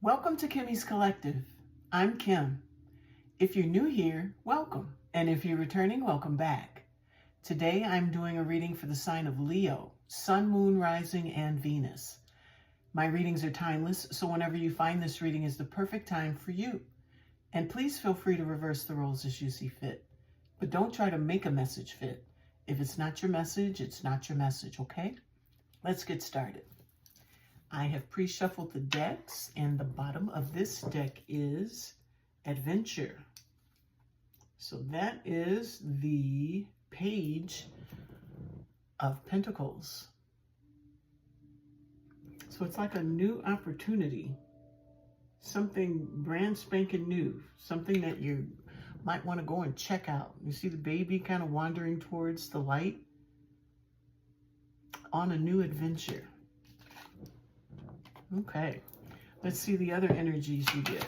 Welcome to Kimmy's Collective. I'm Kim. If you're new here, welcome. And if you're returning, welcome back. Today I'm doing a reading for the sign of Leo, Sun, Moon, Rising, and Venus. My readings are timeless, so whenever you find this reading is the perfect time for you. And please feel free to reverse the roles as you see fit. But don't try to make a message fit. If it's not your message, it's not your message, okay? Let's get started. I have pre-shuffled the decks, and the bottom of this deck is Adventure. So that is the Page of Pentacles. So it's like a new opportunity, something brand spanking new, something that you might want to go and check out. You see the baby kind of wandering towards the light on a new adventure. Okay, let's see the other energies you get.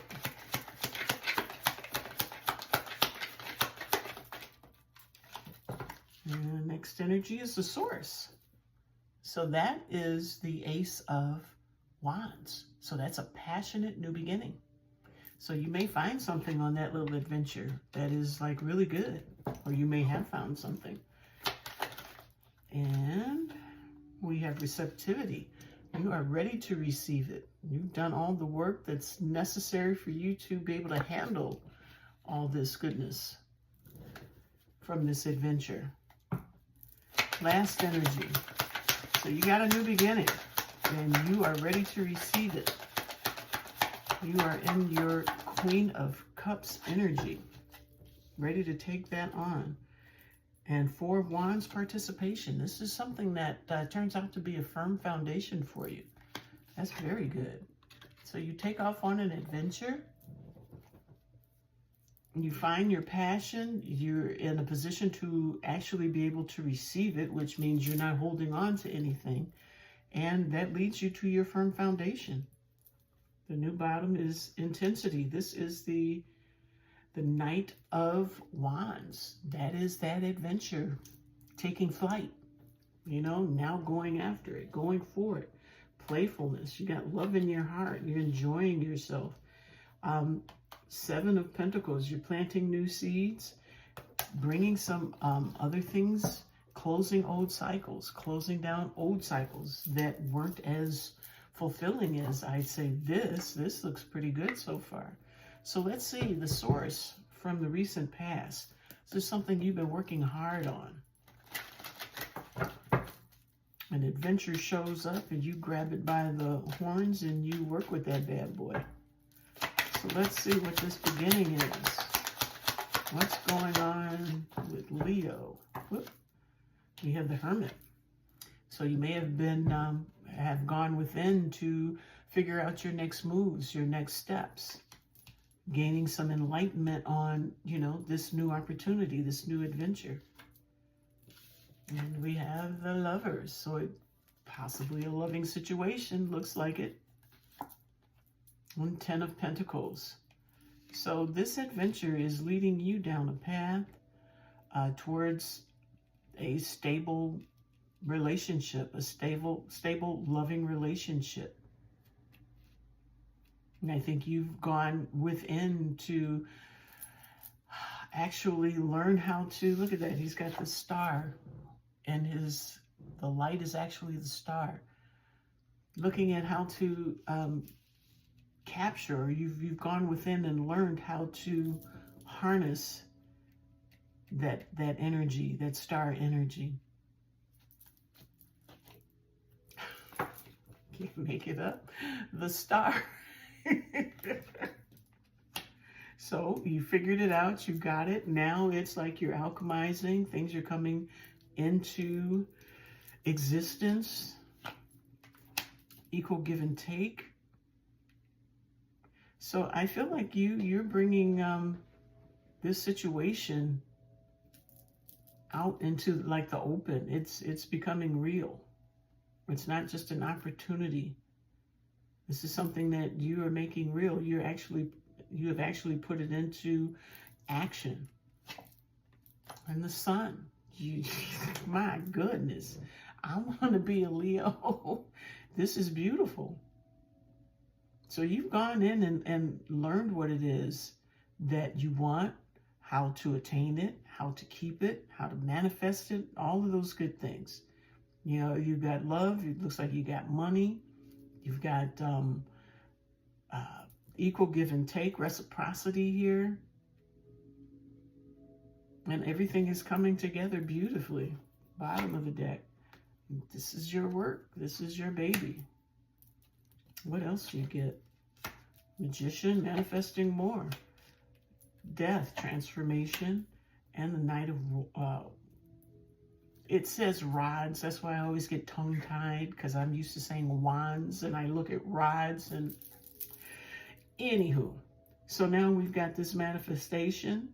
And the next energy is the Source. So that is the Ace of Wands. So that's a passionate new beginning. So you may find something on that little adventure that is like really good, or you may have found something. And we have receptivity. You are ready to receive it. You've done all the work that's necessary for you to be able to handle all this goodness from this adventure. Last energy. So you got a new beginning and you are ready to receive it. You are in your Queen of Cups energy, ready to take that on. And Four of Wands participation. This is something that turns out to be a firm foundation for you. That's very good. So you take off on an adventure. You find your passion. You're in a position to actually be able to receive it, which means you're not holding on to anything. And that leads you to your firm foundation. The new bottom is intensity. This is the Knight of Wands. That is that adventure taking flight, you know, now going after it, going for it. Playfulness. You got love in your heart. You're enjoying yourself. Seven of Pentacles. You're planting new seeds, bringing some other things, closing old cycles, closing down old cycles that weren't as fulfilling as I'd say this. This looks pretty good so far. So let's see the Source from the recent past. This is something you've been working hard on. An adventure shows up and you grab it by the horns and you work with that bad boy. So let's see what this beginning is. What's going on with Leo? Whoop. We have the Hermit. So you may have been, have gone within to figure out your next moves, your next steps. Gaining some enlightenment on, you know, this new opportunity, this new adventure. And we have the Lovers. So it possibly a loving situation, looks like it. And 10 of Pentacles. So this adventure is leading you down a path towards a stable relationship, a stable, loving relationship. And I think you've gone within to actually learn how to, look at that, he's got the star and the light is actually the star. Looking at how to capture, you've gone within and learned how to harness that energy, that star energy. Can't make it up. The star. So you figured it out, you got it. Now it's like you're alchemizing, things are coming into existence, equal give and take. So I feel like you're bringing this situation out into like the open. It's becoming real. It's not just an opportunity. This is something that you are making real. You have actually put it into action. And the Sun. My goodness. I want to be a Leo. This is beautiful. So you've gone in and learned what it is that you want, how to attain it, how to keep it, how to manifest it, all of those good things. You know, you've got love. It looks like you got money. You've got equal give and take, reciprocity here. And everything is coming together beautifully. Bottom of the deck. This is your work. This is your baby. What else do you get? Magician, manifesting more. Death, transformation, and the Knight of... it says rods. That's why I always get tongue-tied, because I'm used to saying wands, and I look at rods, and... Anywho. So now we've got this manifestation.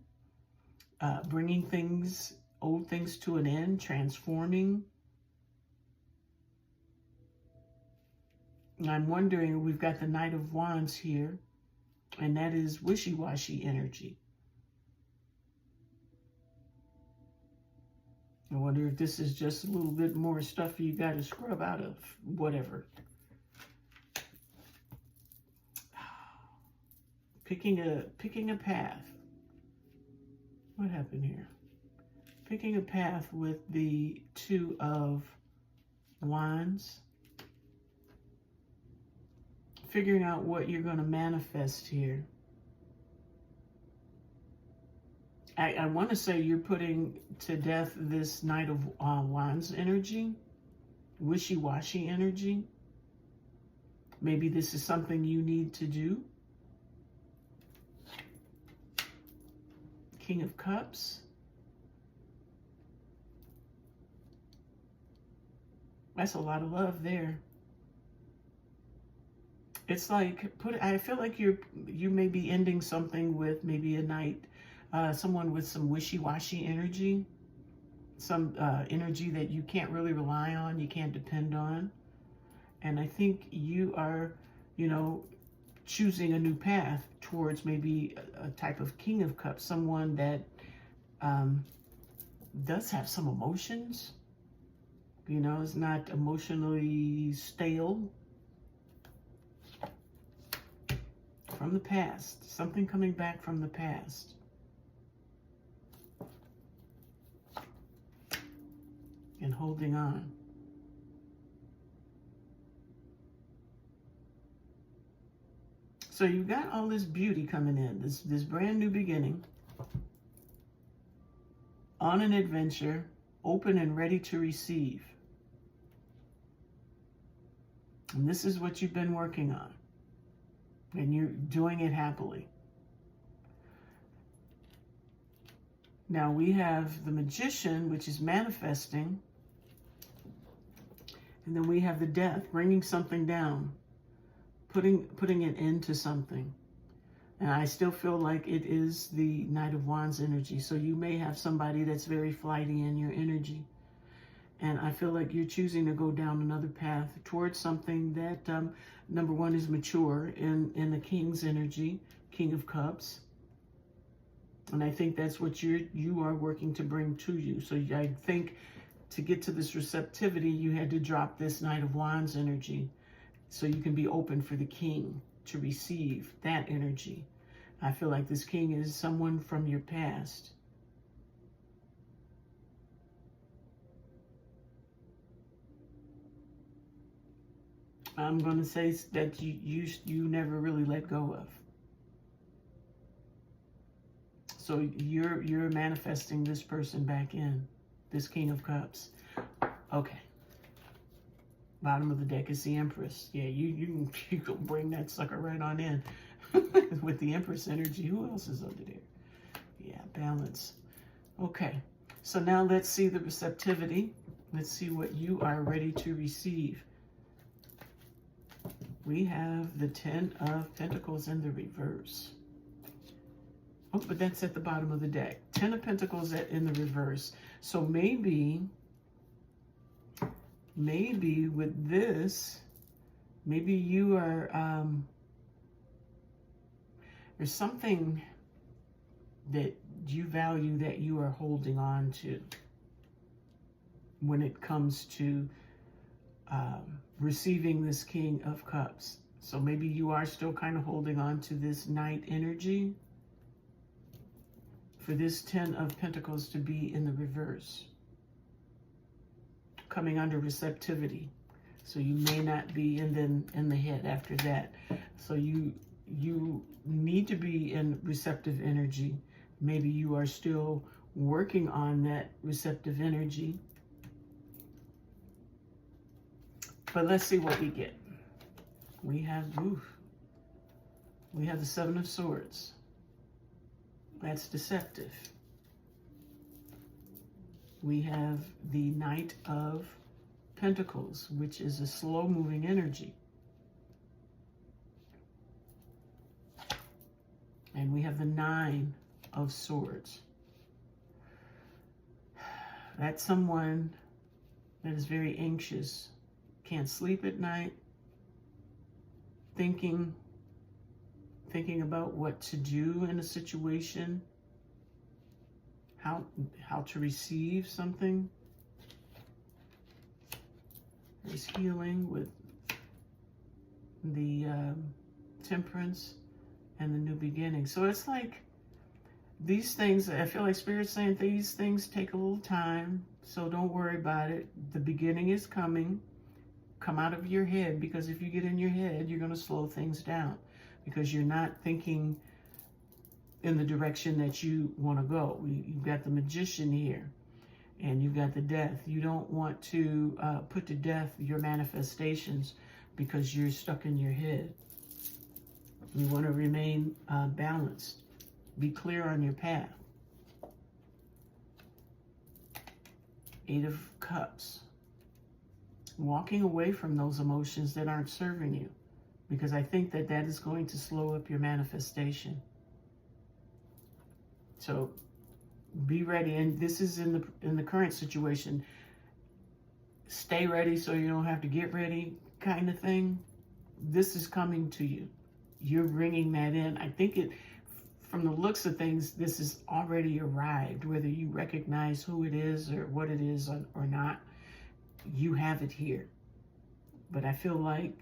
Bringing things, old things to an end, transforming. And I'm wondering, we've got the Knight of Wands here, and that is wishy-washy energy. I wonder if this is just a little bit more stuff you got to scrub out of, whatever. Picking a path. What happened here? Picking a path with the Two of Wands. Figuring out what you're going to manifest here. I want to say you're putting to death this Knight of Wands energy. Wishy-washy energy. Maybe this is something you need to do. King of Cups. That's a lot of love there. It's like, I feel like you may be ending something with maybe a knight, someone with some wishy-washy energy, some energy that you can't really rely on, you can't depend on. And I think you are, you know, choosing a new path towards maybe a type of King of Cups, someone that does have some emotions, you know, is not emotionally stale. From the past, something coming back from the past. And holding on. So you've got all this beauty coming in, this brand new beginning. On an adventure, open and ready to receive. And this is what you've been working on. And you're doing it happily. Now we have the Magician, which is manifesting. And then we have the Death, bringing something down. Putting an end to something. And I still feel like it is the Knight of Wands energy. So you may have somebody that's very flighty in your energy. And I feel like you're choosing to go down another path towards something that, number one, is mature in the King's energy, King of Cups. And I think that's what you are working to bring to you. So I think to get to this receptivity, you had to drop this Knight of Wands energy so you can be open for the King to receive that energy. I feel like this King is someone from your past. I'm going to say that you never really let go of. So you're manifesting this person back in, this King of Cups. Okay. Bottom of the deck is the Empress. Yeah, you can bring that sucker right on in with the Empress energy. Who else is under there? Yeah, balance. Okay. So now let's see the receptivity. Let's see what you are ready to receive. We have the Ten of Pentacles in the reverse. Oh, but that's at the bottom of the deck. Ten of Pentacles in the reverse. So maybe with this, maybe you are, there's something that you value that you are holding on to when it comes to receiving this King of Cups. So maybe you are still kind of holding on to this Knight energy. For this 10 of Pentacles to be in the reverse. Coming under receptivity. So you may not be in the head after that. So you need to be in receptive energy. Maybe you are still working on that receptive energy. But let's see what we get. We have the Seven of Swords. That's deceptive. We have the Knight of Pentacles, which is a slow-moving energy. And we have the Nine of Swords. That's someone that is very anxious, can't sleep at night, thinking about what to do in a situation, how to receive something. There's healing with the Temperance and the New Beginning. So it's like these things, I feel like Spirit's saying these things take a little time, so don't worry about it. The beginning is coming. Come out of your head, because if you get in your head, you're going to slow things down. Because you're not thinking in the direction that you want to go. You've got the Magician here, and you've got the Death. You don't want to put to death your manifestations because you're stuck in your head. You want to remain balanced. Be clear on your path. Eight of Cups. Walking away from those emotions that aren't serving you. Because I think that is going to slow up your manifestation. So be ready. And this is in the current situation. Stay ready so you don't have to get ready kind of thing. This is coming to you. You're bringing that in. I think from the looks of things, this has already arrived. Whether you recognize who it is or what it is or not, you have it here. But I feel like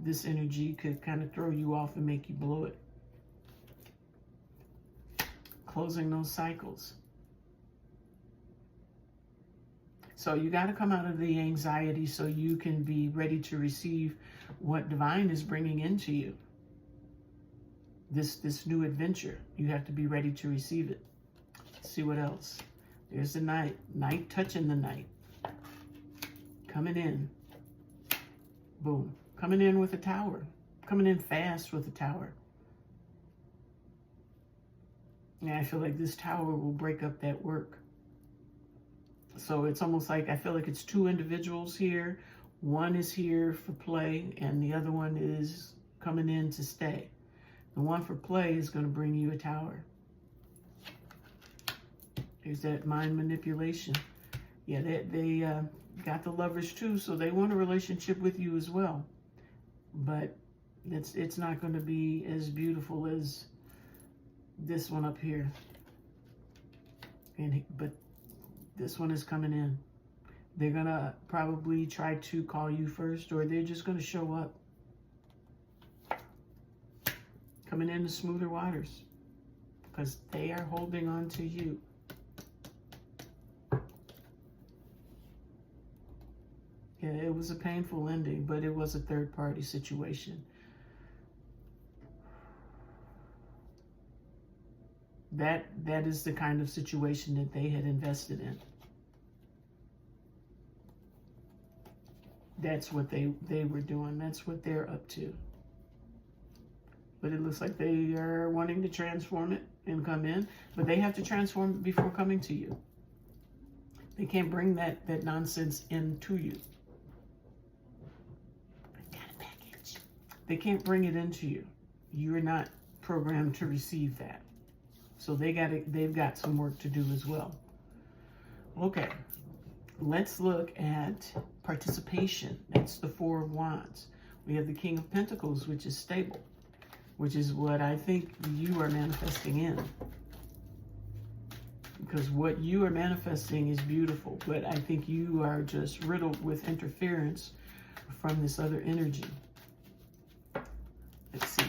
this energy could kind of throw you off and make you blow it. Closing those cycles. So you got to come out of the anxiety so you can be ready to receive what Divine is bringing into you. This new adventure. You have to be ready to receive it. Let's see what else. There's the Knight. Knight touching the Knight. Coming in. Boom. Coming in with a Tower. Coming in fast with a Tower. Yeah, I feel like this Tower will break up that work. So it's almost like, I feel like it's two individuals here. One is here for play, and the other one is coming in to stay. The one for play is going to bring you a Tower. There's that mind manipulation. Yeah, they got the Lovers too, so they want a relationship with you as well. But it's not going to be as beautiful as this one up here. But this one is coming in. They're going to probably try to call you first, or they're just going to show up. Coming into smoother waters. Because they are holding on to you. Yeah, it was a painful ending, but it was a third-party situation. That is the kind of situation that they had invested in. That's what they were doing. That's what they're up to. But it looks like they are wanting to transform it and come in. But they have to transform it before coming to you. They can't bring that nonsense into you. They can't bring it into you. You're not programmed to receive that. So they've got some work to do as well. Okay, let's look at participation. That's the Four of Wands. We have the King of Pentacles, which is stable, which is what I think you are manifesting in. Because what you are manifesting is beautiful, but I think you are just riddled with interference from this other energy.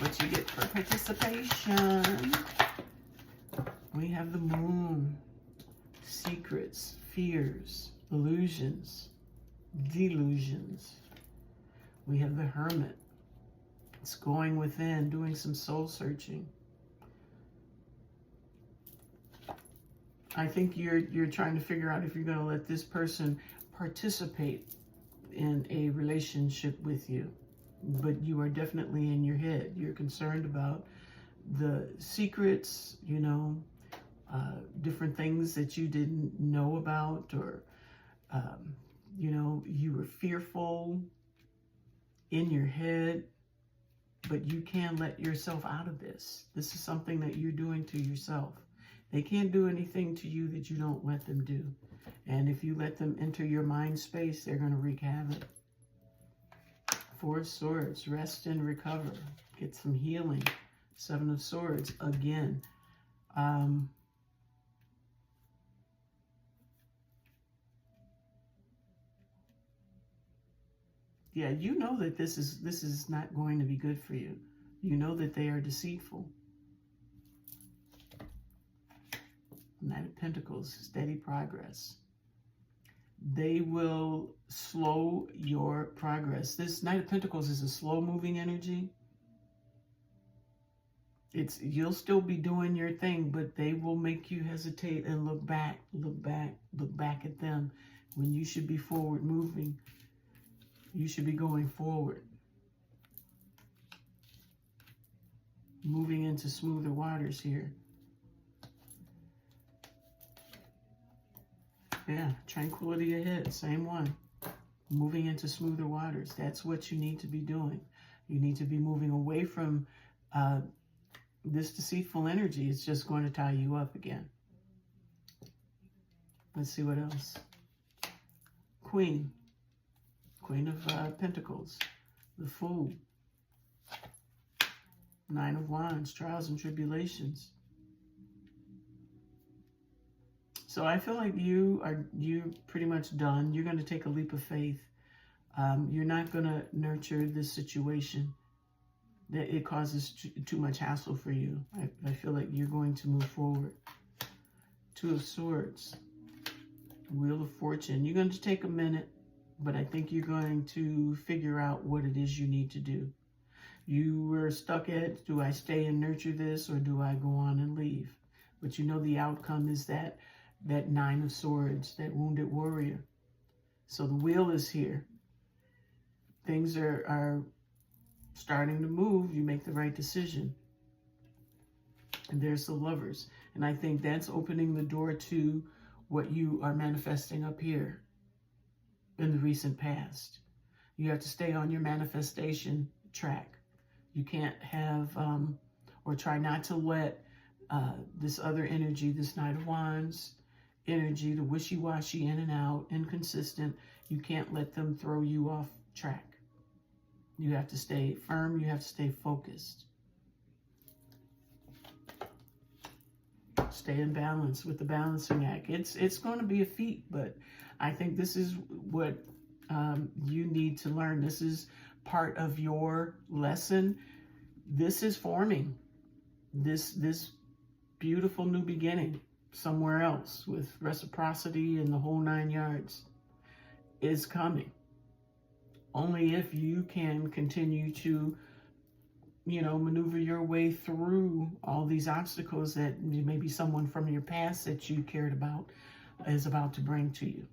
what you get for participation. We have the Moon. Secrets, fears, illusions, delusions. We have the Hermit. It's going within, doing some soul searching. I think you're trying to figure out if you're going to let this person participate in a relationship with you. But you are definitely in your head. You're concerned about the secrets, you know, different things that you didn't know about, or, you know, you were fearful in your head, but you can let yourself out of this. This is something that you're doing to yourself. They can't do anything to you that you don't let them do. And if you let them enter your mind space, they're going to wreak havoc. Four of Swords, rest and recover. Get some healing. Seven of Swords, again. Yeah, you know that this is not going to be good for you. You know that they are deceitful. Knight of Pentacles, steady progress. They will slow your progress. This Knight of Pentacles is a slow-moving energy. You'll still be doing your thing, but they will make you hesitate and look back at them when you should be forward moving. You should be going forward. Moving into smoother waters here. Yeah, tranquility ahead, same one. Moving into smoother waters. That's what you need to be doing. You need to be moving away from this deceitful energy. It's just going to tie you up again. Let's see what else. Queen. Queen of Pentacles. The Fool. Nine of Wands. Trials and tribulations. So I feel like you're pretty much done. You're going to take a leap of faith. You're not going to nurture this situation. That it causes too much hassle for you. I feel like you're going to move forward. Two of Swords. Wheel of Fortune. You're going to take a minute, but I think you're going to figure out what it is you need to do. You were stuck at, do I stay and nurture this, or do I go on and leave? But you know the outcome is that Nine of Swords, that wounded warrior. So the wheel is here. Things are starting to move. You make the right decision. And there's the Lovers. And I think that's opening the door to what you are manifesting up here in the recent past. You have to stay on your manifestation track. You can't have, or try not to let this other energy, this Knight of Wands energy, the wishy-washy, in and out, inconsistent, you can't let them throw you off track. You have to stay firm. You have to stay focused. Stay in balance with the balancing act. It's going to be a feat, but I think this is what you need to learn. This is part of your lesson. This is forming this beautiful new beginning somewhere else with reciprocity and the whole 9 yards is coming. Only if you can continue to, you know, maneuver your way through all these obstacles that maybe someone from your past that you cared about is about to bring to you.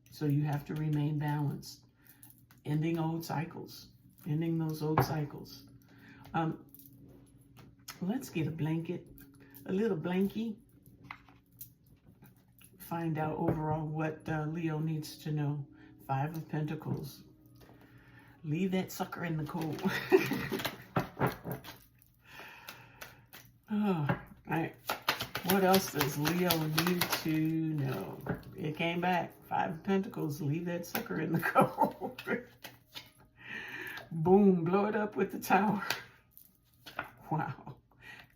So you have to remain balanced. Ending old cycles. Ending those old cycles. Let's get a blanket. A little blankie. Find out overall what Leo needs to know. Five of Pentacles. Leave that sucker in the cold. Oh, right. What else does Leo need to know? It came back. Five of Pentacles. Leave that sucker in the cold. Boom. Blow it up with the Tower. Wow.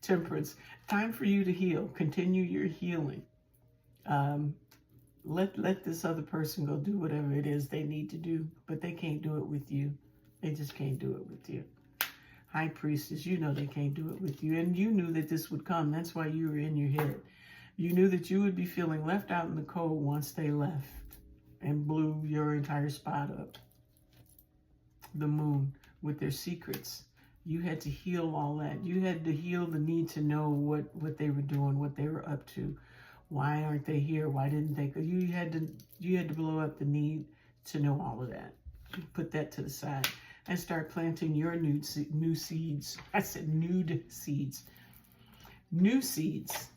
Temperance. Time for you to heal. Continue your healing. Let this other person go do whatever it is they need to do, but they can't do it with you. They just can't do it with you. High Priestess, you know they can't do it with you. And you knew that this would come. That's why you were in your head. You knew that you would be feeling left out in the cold once they left and blew your entire spot up. The Moon with their secrets. You had to heal all that. You had to heal the need to know what they were doing, what they were up to. Why aren't they here? Why didn't they? You had to blow up the need to know all of that. Put that to the side and start planting your new seeds. I said nude seeds. New seeds.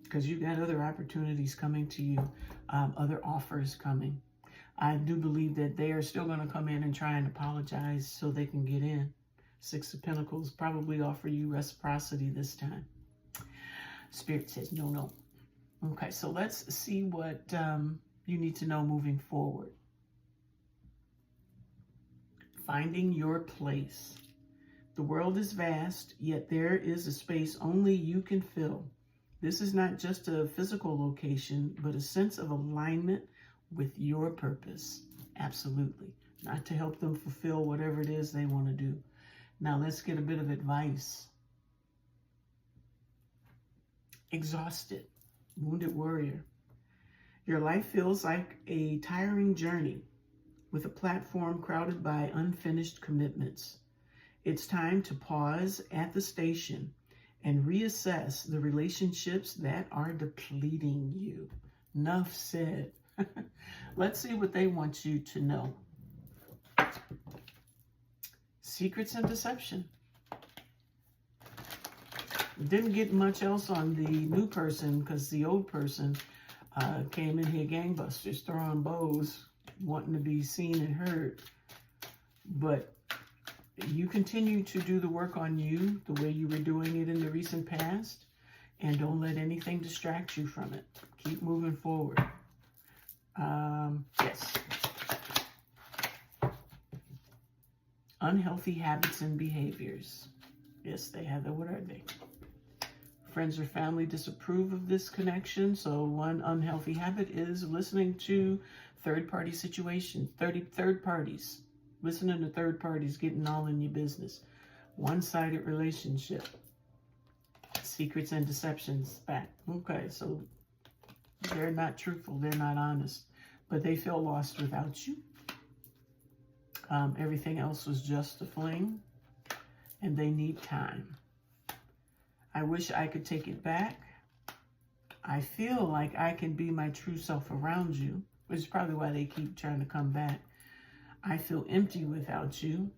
Because you got other opportunities coming to you, other offers coming. I do believe that they are still going to come in and try and apologize so they can get in. Six of Pentacles probably offer you reciprocity this time. Spirit says no, no. Okay, so let's see what you need to know moving forward. Finding your place. The world is vast, yet there is a space only you can fill. This is not just a physical location, but a sense of alignment with your purpose. Absolutely. Not to help them fulfill whatever it is they want to do. Now let's get a bit of advice. Exhausted. Wounded warrior. Your life feels like a tiring journey with a platform crowded by unfinished commitments. It's time to pause at the station and reassess the relationships that are depleting you. Enough said. Let's see what they want you to know. Secrets and deception. Didn't get much else on the new person because the old person came in here gangbusters, throwing bows, wanting to be seen and heard. But you continue to do the work on you the way you were doing it in the recent past, and don't let anything distract you from it. Keep moving forward. Yes. Unhealthy habits and behaviors. Yes, they have that. What are they? Friends or family disapprove of this connection. So one unhealthy habit is listening to third-party situations, third parties. Listening to third parties, getting all in your business. One-sided relationship. Secrets and deceptions back. Okay, so they're not truthful. They're not honest. But they feel lost without you. Everything else was just a fling. And they need time. I wish I could take it back. I feel like I can be my true self around you, which is probably why they keep trying to come back. I feel empty without you.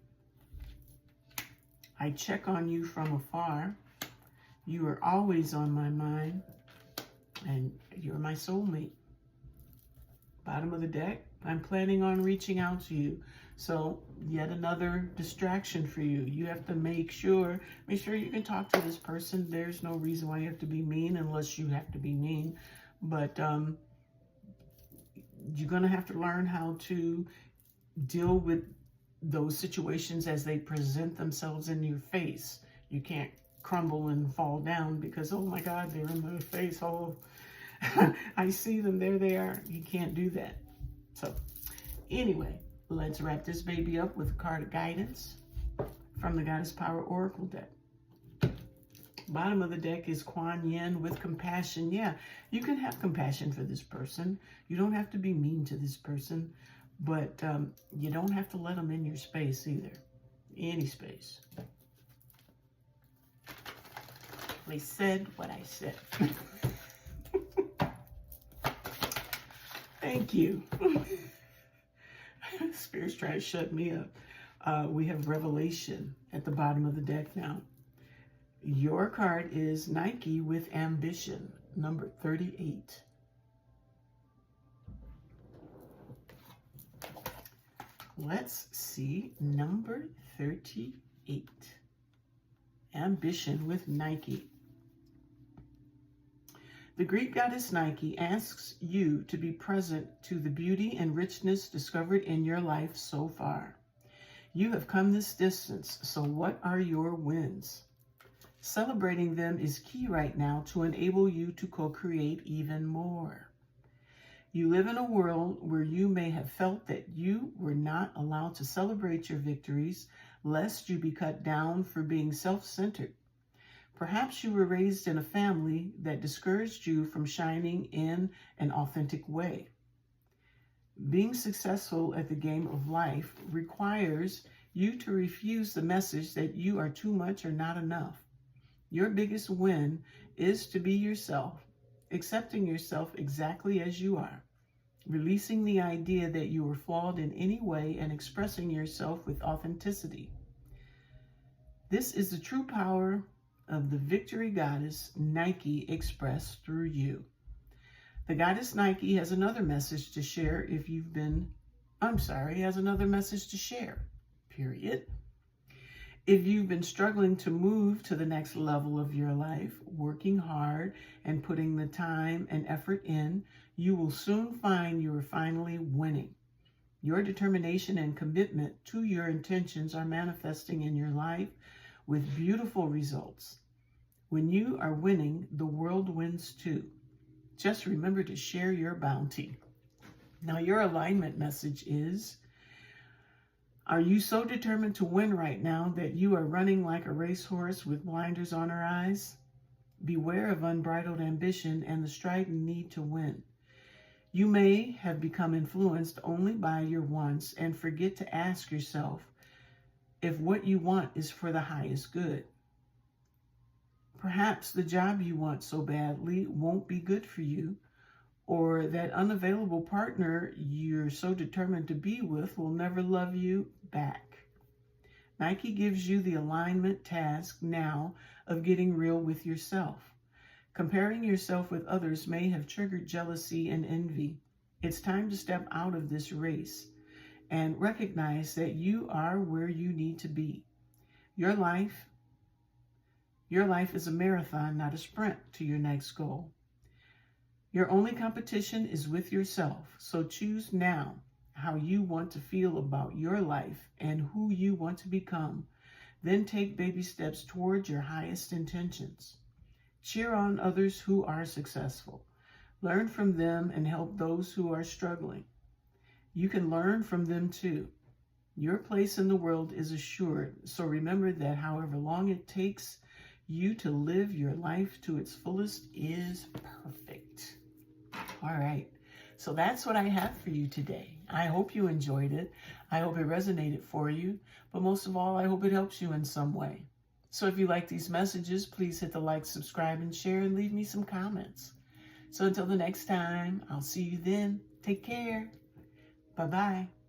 I check on you from afar. You are always on my mind. And you're my soulmate. Bottom of the deck, I'm planning on reaching out to you. So yet another distraction for you. You have to make sure you can talk to this person. There's no reason why you have to be mean unless you have to be mean. But you're going to have to learn how to deal with those situations as they present themselves in your face. You can't crumble and fall down because, oh my God, they're in my face. Oh, I see them. There they are. You can't do that. So anyway, let's wrap this baby up with a card of guidance from the Goddess Power Oracle deck. Bottom of the deck is Kuan Yin with compassion. Yeah, you can have compassion for this person. You don't have to be mean to this person, but you don't have to let them in your space either. Any space. They said what I said. Thank you. Spirit's trying to shut me up. We have Revelation at the bottom of the deck now. Your card is Nike with ambition, number 38. Let's see, number 38. Ambition with Nike. The Greek goddess Nike asks you to be present to the beauty and richness discovered in your life so far. You have come this distance, so what are your wins? Celebrating them is key right now to enable you to co-create even more. You live in a world where you may have felt that you were not allowed to celebrate your victories, lest you be cut down for being self-centered. Perhaps you were raised in a family that discouraged you from shining in an authentic way. Being successful at the game of life requires you to refuse the message that you are too much or not enough. Your biggest win is to be yourself, accepting yourself exactly as you are, releasing the idea that you are flawed in any way and expressing yourself with authenticity. This is the true power of the victory goddess Nike expressed through you. The goddess Nike has another message to share has another message to share, period. If you've been struggling to move to the next level of your life, working hard and putting the time and effort in, you will soon find you are finally winning. Your determination and commitment to your intentions are manifesting in your life with beautiful results. When you are winning, the world wins too. Just remember to share your bounty. Now, your alignment message is, are you so determined to win right now that you are running like a racehorse with blinders on her eyes? Beware of unbridled ambition and the strident need to win. You may have become influenced only by your wants and forget to ask yourself if what you want is for the highest good. Perhaps the job you want so badly won't be good for you, or that unavailable partner you're so determined to be with will never love you back. Nike gives you the alignment task now of getting real with yourself. Comparing yourself with others may have triggered jealousy and envy. It's time to step out of this race and recognize that you are where you need to be. Your life is a marathon, not a sprint to your next goal. Your only competition is with yourself, so choose now how you want to feel about your life and who you want to become. Then take baby steps towards your highest intentions. Cheer on others who are successful. Learn from them and help those who are struggling. You can learn from them too. Your place in the world is assured, so remember that however long it takes you to live your life to its fullest is perfect. All right, so that's what I have for you today. I hope you enjoyed it. I hope it resonated for you, but most of all, I hope it helps you in some way. So if you like these messages, please hit the like, subscribe, and share, and leave me some comments. So until the next time, I'll see you then. Take care. Bye-bye.